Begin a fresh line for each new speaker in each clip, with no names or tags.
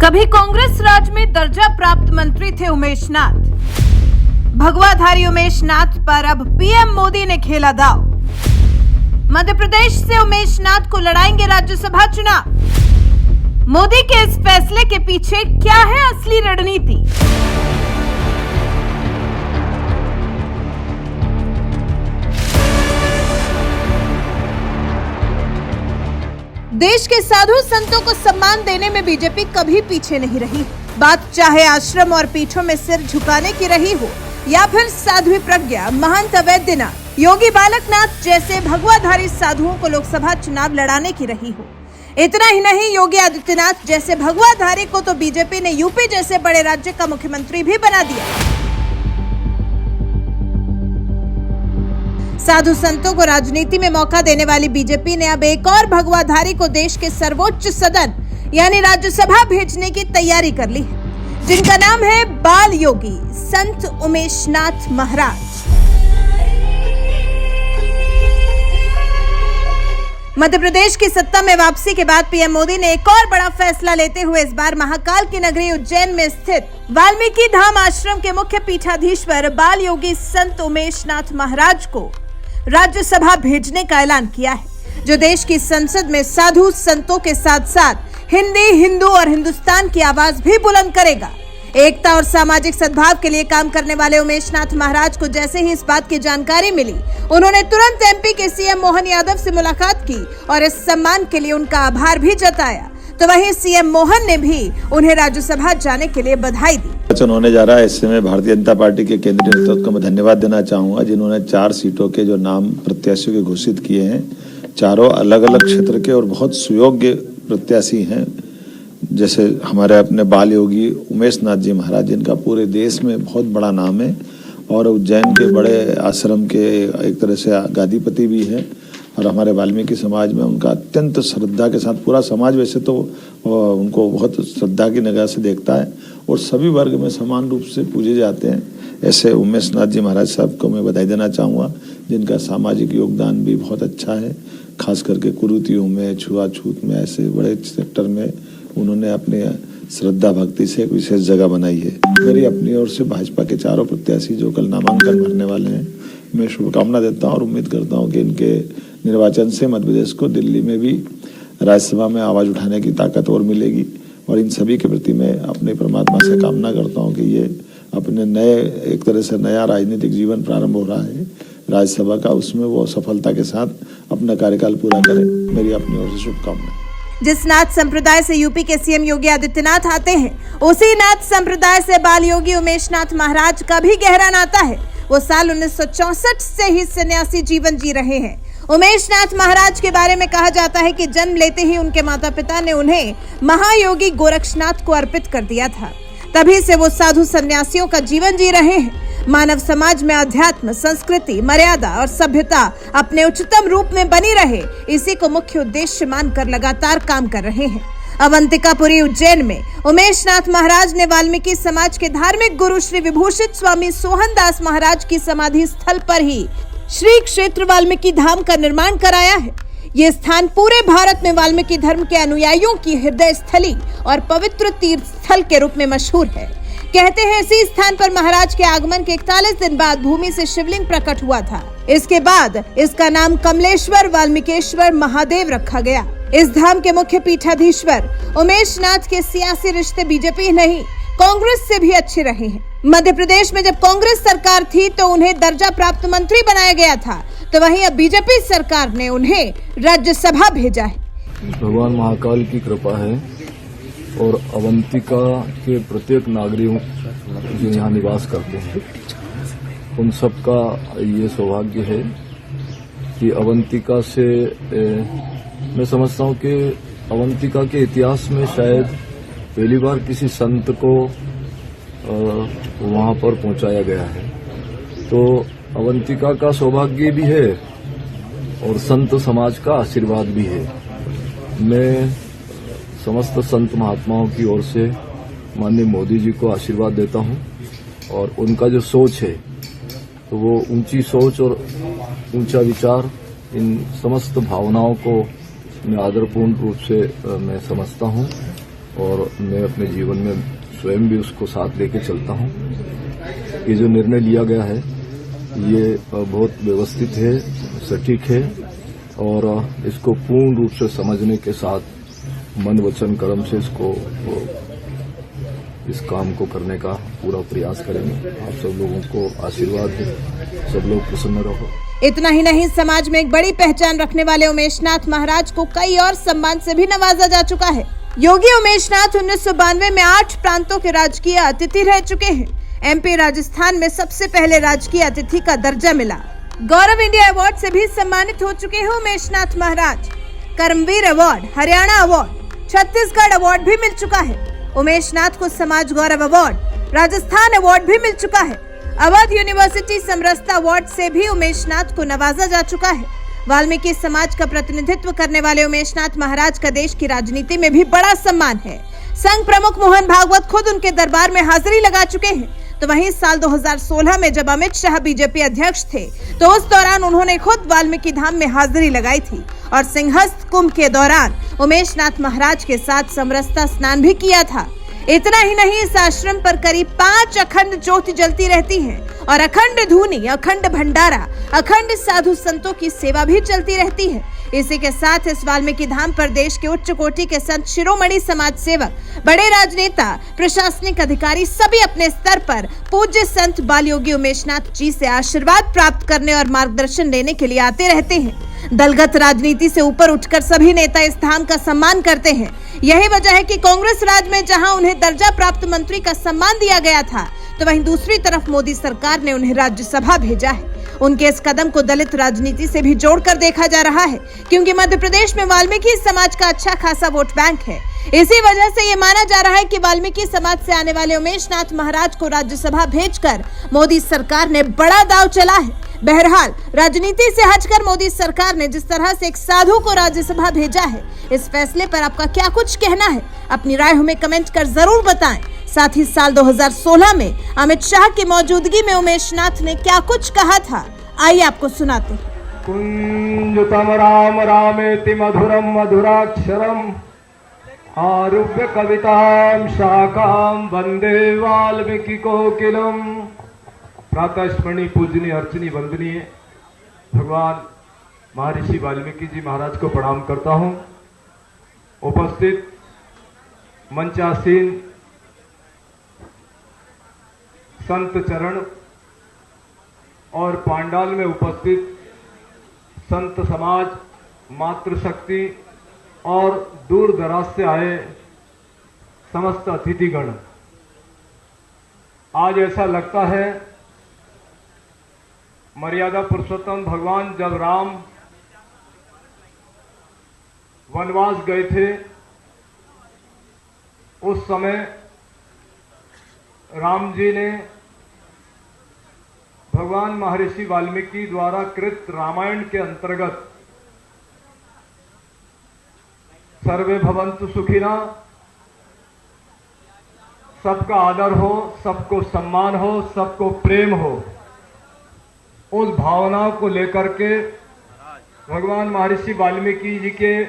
कभी कांग्रेस राज में दर्जा प्राप्त मंत्री थे उमेश नाथ। भगवाधारी उमेश नाथ पर अब पीएम मोदी ने खेला दांव। मध्य प्रदेश से उमेश नाथ को लड़ाएंगे राज्यसभा चुनाव। मोदी के इस फैसले के पीछे क्या है असली रणनीति? देश के साधु संतों को सम्मान देने में बीजेपी कभी पीछे नहीं रही। बात चाहे आश्रम और पीठों में सिर झुकाने की रही हो या फिर साध्वी प्रज्ञा, महंत वैद्यनाथ, योगी बालकनाथ जैसे भगवाधारी साधुओं को लोकसभा चुनाव लड़ाने की रही हो। इतना ही नहीं, योगी आदित्यनाथ जैसे भगवाधारी को तो बीजेपी ने यूपी जैसे बड़े राज्य का मुख्यमंत्री भी बना दिया। साधु संतों को राजनीति में मौका देने वाली बीजेपी ने अब एक और भगवाधारी को देश के सर्वोच्च सदन यानी राज्यसभा भेजने की तैयारी कर ली है, जिनका नाम है बाल योगी संत उमेश नाथ महाराज। मध्य प्रदेश की सत्ता में वापसी के बाद पीएम मोदी ने एक और बड़ा फैसला लेते हुए इस बार महाकाल की नगरी उज्जैन में स्थित वाल्मीकि धाम आश्रम के मुख्य पीठाधीश्वर बाल योगी संत उमेश नाथ महाराज को राज्यसभा भेजने का ऐलान किया है, जो देश की संसद में साधु संतों के साथ साथ हिंदी, हिंदू और हिंदुस्तान की आवाज भी बुलंद करेगा। एकता और सामाजिक सद्भाव के लिए काम करने वाले उमेश नाथ महाराज को जैसे ही इस बात की जानकारी मिली, उन्होंने तुरंत एमपी के सीएम मोहन यादव से मुलाकात की और इस सम्मान के लिए उनका आभार भी जताया। तो वहीं सीएम मोहन ने भी उन्हें राज्यसभा जाने के लिए बधाई दी।
वचन होने जा रहा है, इससे मैं भारतीय जनता पार्टी के केंद्रीय नेतृत्व को मैं धन्यवाद देना चाहूंगा, जिन्होंने 4 सीटों के जो नाम प्रत्याशियों के घोषित किए हैं, चारों अलग अलग क्षेत्र के और बहुत सुयोग्य प्रत्याशी हैं। जैसे हमारे अपने बाल योगी उमेश नाथ जी महाराज, जिनका पूरे देश में बहुत बड़ा नाम है और उज्जैन के बड़े आश्रम के एक तरह से गादीपति भी है, और हमारे वाल्मीकि समाज में उनका अत्यंत श्रद्धा के साथ, पूरा समाज वैसे तो उनको बहुत श्रद्धा की निगाह से देखता है और सभी वर्ग में समान रूप से पूजे जाते हैं। ऐसे उमेश नाथ जी महाराज साहब को मैं बधाई देना चाहूँगा, जिनका सामाजिक योगदान भी बहुत अच्छा है, खास करके कुरीतियों में, छुआछूत में, ऐसे बड़े सेक्टर में उन्होंने अपने श्रद्धा भक्ति से एक विशेष जगह बनाई है। मेरी अपनी ओर से भाजपा के चारों प्रत्याशी जो कल नामांकन भरने वाले हैं, मैं शुभकामना देता हूँ और उम्मीद करता हूँ कि इनके निर्वाचन से मध्य प्रदेश को दिल्ली में भी राज्यसभा में आवाज उठाने की ताकत और मिलेगी। और इन सभी के प्रति मैं अपने परमात्मा से कामना करता हूँ कि ये अपने नए, एक तरह से नया राजनीतिक जीवन प्रारंभ हो रहा है राज्यसभा का, उसमें वो सफलता के साथ अपना कार्यकाल पूरा करें। मेरी अपनी ओर से शुभकामनाएं।
जिस नाथ संप्रदाय से यूपी के सीएम योगी आदित्यनाथ आते हैं, उसी नाथ संप्रदाय से बाल योगी उमेश नाथ महाराज का भी गहरा नाता है। वो साल 1964 से ही सन्यासी जीवन जी रहे हैं। उमेश नाथ महाराज के बारे में कहा जाता है कि जन्म लेते ही उनके माता पिता ने उन्हें महायोगी गोरक्षनाथ को अर्पित कर दिया था। तभी से वो साधु सन्यासियों का जीवन जी रहे हैं। मानव समाज में अध्यात्म, संस्कृति, मर्यादा और सभ्यता अपने उच्चतम रूप में बनी रहे, इसी को मुख्य उद्देश्य मानकर लगातार काम कर रहे हैं। अवंतिकापुरी उज्जैन में उमेश नाथ महाराज ने वाल्मीकि समाज के धार्मिक गुरु श्री विभूषित स्वामी सोहन दास महाराज की समाधि स्थल पर ही श्री क्षेत्र वाल्मीकि धाम का निर्माण कराया है। ये स्थान पूरे भारत में वाल्मीकि धर्म के अनुयायियों की हृदय स्थली और पवित्र तीर्थ स्थल के रूप में मशहूर है। कहते हैं इसी स्थान पर महाराज के आगमन के 41 दिन बाद भूमि से शिवलिंग प्रकट हुआ था। इसके बाद इसका नाम कमलेश्वर वाल्मीकेश्वर महादेव रखा गया। इस धाम के मुख्य पीठाधीश्वर उमेश नाथ के सियासी रिश्ते बीजेपी नहीं, कांग्रेस से भी अच्छे रहे हैं। मध्य प्रदेश में जब कांग्रेस सरकार थी तो उन्हें दर्जा प्राप्त मंत्री बनाया गया था, तो वहीं अब बीजेपी सरकार ने उन्हें राज्यसभा भेजा है।
भगवान महाकाल की कृपा है और अवंतिका के प्रत्येक नागरिक जो यहाँ निवास करते हैं, उन सबका ये सौभाग्य है कि अवंतिका से मैं समझता हूँ कि अवंतिका के इतिहास में शायद पहली बार किसी संत को वहाँ पर पहुँचाया गया है। तो अवंतिका का सौभाग्य भी है और संत समाज का आशीर्वाद भी है। मैं समस्त संत महात्माओं की ओर से माननीय मोदी जी को आशीर्वाद देता हूं और उनका जो सोच है, तो वो ऊंची सोच और ऊंचा विचार, इन समस्त भावनाओं को मैं आदरपूर्ण रूप से मैं समझता हूं और मैं अपने जीवन में स्वयं भी उसको साथ लेके चलता हूं। ये जो निर्णय लिया गया है ये बहुत व्यवस्थित है, सटीक है और इसको पूर्ण रूप से समझने के साथ मन वचन कर्म से इस काम को करने का पूरा प्रयास करेंगे। आप सब लोगों को आशीर्वाद है, सब लोग प्रसन्न रहो।
इतना ही नहीं, समाज में एक बड़ी पहचान रखने वाले उमेशनाथ महाराज को कई और सम्मान से भी नवाजा जा चुका है। योगी उमेशनाथ 1992 में 8 प्रांतों के राजकीय अतिथि रह चुके हैं। एमपी राजस्थान में सबसे पहले राजकीय अतिथि का दर्जा मिला। गौरव इंडिया अवार्ड से भी सम्मानित हो चुके हैं Umeshnath Maharaj. Karmveer award, Haryana award, Chhattisgarh award भी मिल चुका है। उमेशनाथ को समाज गौरव अवार्ड, राजस्थान अवार्ड भी मिल चुका है। अवध यूनिवर्सिटी समरसता अवार्ड से भी उमेशनाथ को नवाजा जा चुका है। वाल्मीकि समाज का प्रतिनिधित्व करने वाले उमेशनाथ महाराज का देश की राजनीति में भी बड़ा सम्मान है। संघ प्रमुख मोहन भागवत खुद उनके दरबार में हाजिरी लगा चुके हैं। तो वहीं साल 2016 में जब अमित शाह बीजेपी अध्यक्ष थे तो उस दौरान उन्होंने खुद वाल्मीकि धाम में हाजिरी लगाई थी और सिंहस्थ कुंभ के दौरान उमेशनाथ महाराज के साथ समरसता स्नान भी किया था। इतना ही नहीं, इस आश्रम पर करीब 5 अखंड ज्योति जलती रहती है और अखंड धूनी, अखंड भंडारा, अखंड साधु संतों की सेवा भी चलती रहती है। इसी के साथ इस वाल्मीकि धाम पर देश के उच्च कोटि के संत, शिरोमणि समाज सेवक, बड़े राजनेता, प्रशासनिक अधिकारी सभी अपने स्तर पर पूज्य संत बालयोगी उमेशनाथ जी से आशीर्वाद प्राप्त करने और मार्गदर्शन लेने के लिए आते रहते हैं। दलगत राजनीति से ऊपर उठकर सभी नेता इस धाम का सम्मान करते हैं। यही वजह है कि कांग्रेस राज में जहां उन्हें दर्जा प्राप्त मंत्री का सम्मान दिया गया था, तो वहीं दूसरी तरफ मोदी सरकार ने उन्हें राज्यसभा भेजा है। उनके इस कदम को दलित राजनीति से भी जोड़कर देखा जा रहा है, क्योंकि मध्य प्रदेश में वाल्मीकि समाज का अच्छा खासा वोट बैंक है। इसी वजह से ये माना जा रहा है कि वाल्मीकि समाज से आने वाले उमेशनाथ महाराज को राज्यसभा भेजकर मोदी सरकार ने बड़ा दांव चला है। बहरहाल, राजनीति से हटकर मोदी सरकार ने जिस तरह से एक साधु को राज्यसभा भेजा है, इस फैसले पर आपका क्या कुछ कहना है? अपनी राय हमें कमेंट कर जरूर बताएं। साथ ही साल 2016 में अमित शाह की मौजूदगी में उमेशनाथ ने क्या कुछ कहा था, आइए आपको सुनाते हैं।
कुंजतम राम रामेति मधुरम मधुराक्षरम आरुह्य कवितां शाखां वंदे वाल्मीकि कोकिलम। प्रातःस्मरणीय पूजनीय अर्चनीय वंदनीय भगवान महर्षि वाल्मीकि जी महाराज को प्रणाम करता हूं। उपस्थित मंचासीन संत चरण और पांडाल में उपस्थित संत समाज, मातृशक्ति और दूर दराज से आए समस्त अतिथिगण, आज ऐसा लगता है मर्यादा पुरुषोत्तम भगवान जब राम वनवास गए थे, उस समय राम जी ने भगवान महर्षि वाल्मीकि द्वारा कृत रामायण के अंतर्गत सर्वे भवन्तु सुखिना, सबका आदर हो, सबको सम्मान हो, सबको प्रेम हो, उस भावना को लेकर के भगवान महर्षि वाल्मीकि जी के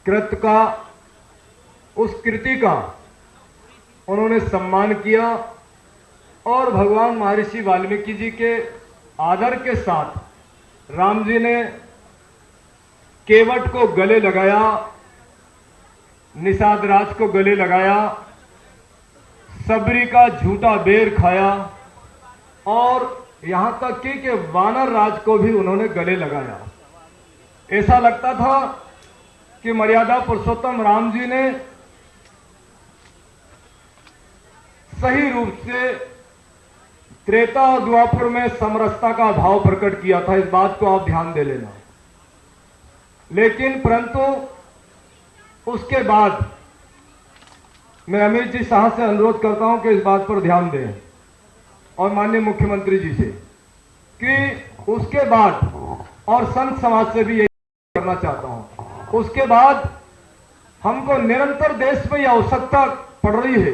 कृत का, उस कृति का उन्होंने सम्मान किया और भगवान महर्षि वाल्मीकि जी के आदर के साथ राम जी ने केवट को गले लगाया, निषाद राज को गले लगाया, सबरी का झूठा बेर खाया और यहां तक कि वानर राज को भी उन्होंने गले लगाया। ऐसा लगता था कि मर्यादा पुरुषोत्तम राम जी ने सही रूप से त्रेता और द्वापर में समरसता का भाव प्रकट किया था। इस बात को आप ध्यान दे लेना। लेकिन परंतु उसके बाद मैं अमित जी शाह से अनुरोध करता हूं कि इस बात पर ध्यान दें और माननीय मुख्यमंत्री जी से कि उसके बाद, और संत समाज से भी यही करना चाहता हूं, उसके बाद हमको निरंतर देश में यह आवश्यकता पड़ रही है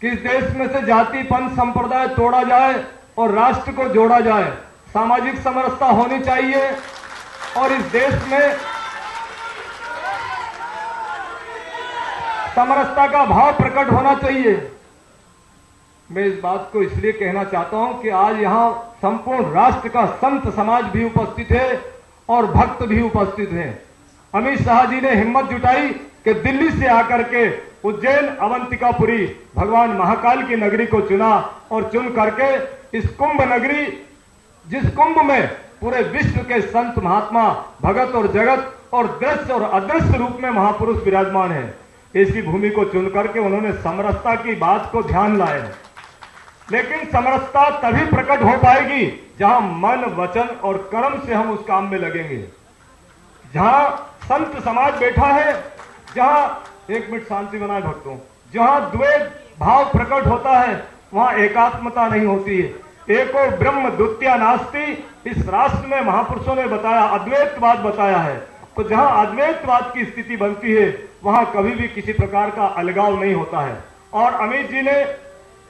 कि इस देश में से जाति पंथ संप्रदाय तोड़ा जाए और राष्ट्र को जोड़ा जाए। सामाजिक समरसता होनी चाहिए और इस देश में समरसता का भाव प्रकट होना चाहिए। मैं इस बात को इसलिए कहना चाहता हूं कि आज यहां संपूर्ण राष्ट्र का संत समाज भी उपस्थित है और भक्त भी उपस्थित हैं। अमित शाह जी ने हिम्मत जुटाई कि दिल्ली से आकर के उज्जैन अवंतिकापुरी भगवान महाकाल की नगरी को चुना और चुन करके इस कुंभ नगरी, जिस कुंभ में पूरे विश्व के संत महात्मा भगत और जगत और दृश्य और अदृश्य रूप में महापुरुष विराजमान है, ऐसी भूमि को चुन करके उन्होंने समरसता की बात को ध्यान लाया। लेकिन समरसता तभी प्रकट हो पाएगी जहां मन, वचन और कर्म से हम उस काम में लगेंगे। जहां संत समाज बैठा है, जहां, एक मिनट शांति बनाए भक्तों, जहां द्वैत भाव प्रकट होता है वहां एकात्मता नहीं होती है। एको ब्रह्म द्वितीय नास्ति, इस राष्ट्र में महापुरुषों ने बताया, अद्वैतवाद बताया है। तो जहां अद्वैतवाद की स्थिति बनती है वहां कभी भी किसी प्रकार का अलगाव नहीं होता है। और अमित जी ने,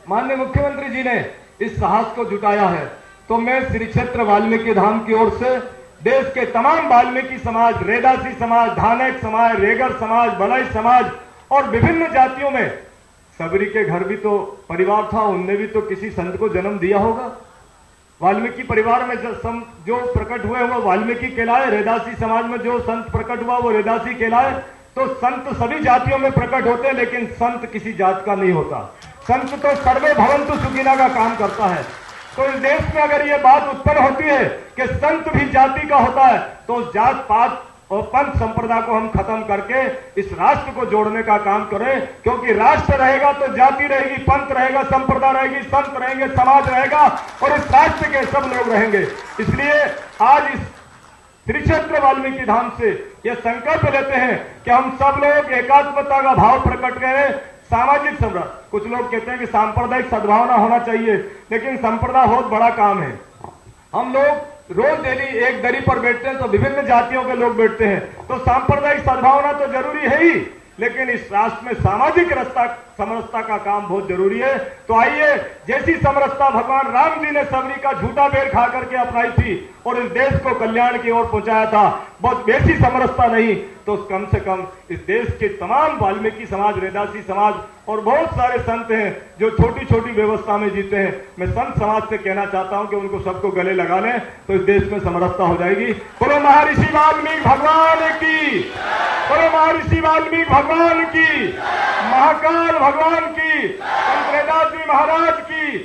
माननीय मुख्यमंत्री जी ने इस साहस को जुटाया है। तो मैं श्री क्षेत्र वाल्मीकि धाम की ओर से देश के तमाम वाल्मीकि समाज, रेदासी समाज, धानक समाज, रेगर समाज, बलई समाज और विभिन्न जातियों में, सबरी के घर भी तो परिवार था, उनने भी तो किसी संत को जन्म दिया होगा। वाल्मीकि परिवार में जो प्रकट हुए वो वाल्मीकि कहलाए, रेदासी समाज में जो संत प्रकट हुआ वो रेदासी कहलाए। तो संत सभी जातियों में प्रकट होते हैं, लेकिन संत किसी जात का नहीं होता। संत तो सर्वे भवन्तु सुखिनः का काम करता है। तो इस देश में अगर ये बात उत्पन्न होती है कि संत भी जाति का होता है, तो उस जात पात और पंथ संप्रदाय को हम खत्म करके इस राष्ट्र को जोड़ने का काम करें। क्योंकि राष्ट्र रहेगा तो जाति रहेगी, पंथ रहेगा, संप्रदाय रहेगी, संत रहेंगे, समाज रहेगा और इस राष्ट्र के सब लोग रहेंगे। इसलिए आज इस श्री क्षेत्र वाल्मीकि धाम से यह संकल्प लेते हैं कि हम सब लोग एकात्मता का भाव प्रकट करें। सामाजिक समरस, कुछ लोग कहते हैं कि सांप्रदायिक सद्भावना होना चाहिए, लेकिन संप्रदाय बहुत बड़ा काम है। हम लोग रोज डेली एक दरी पर बैठते हैं तो विभिन्न जातियों के लोग बैठते हैं, तो सांप्रदायिक सद्भावना तो जरूरी है ही, लेकिन इस राष्ट्र में सामाजिक समरसता का काम बहुत जरूरी है। तो आइए, जैसी समरसता भगवान राम जी ने सबरी का झूठा बेर खा करके अपनाई थी और इस देश को कल्याण की ओर पहुंचाया था, बहुत वैसी समरसता नहीं तो कम से कम इस देश के तमाम वाल्मीकि समाज, रेदासी समाज और बहुत सारे संत हैं जो छोटी छोटी व्यवस्था में जीते हैं। मैं संत समाज से कहना चाहता हूं कि उनको सबको गले लगा लें तो इस देश में समरसता हो जाएगी। बोलो महर्षि वाल्मीकि भगवान की, बोलो महर्षि वाल्मीकि भगवान की, महाकाल भगवान की, संत रेदासी महाराज की।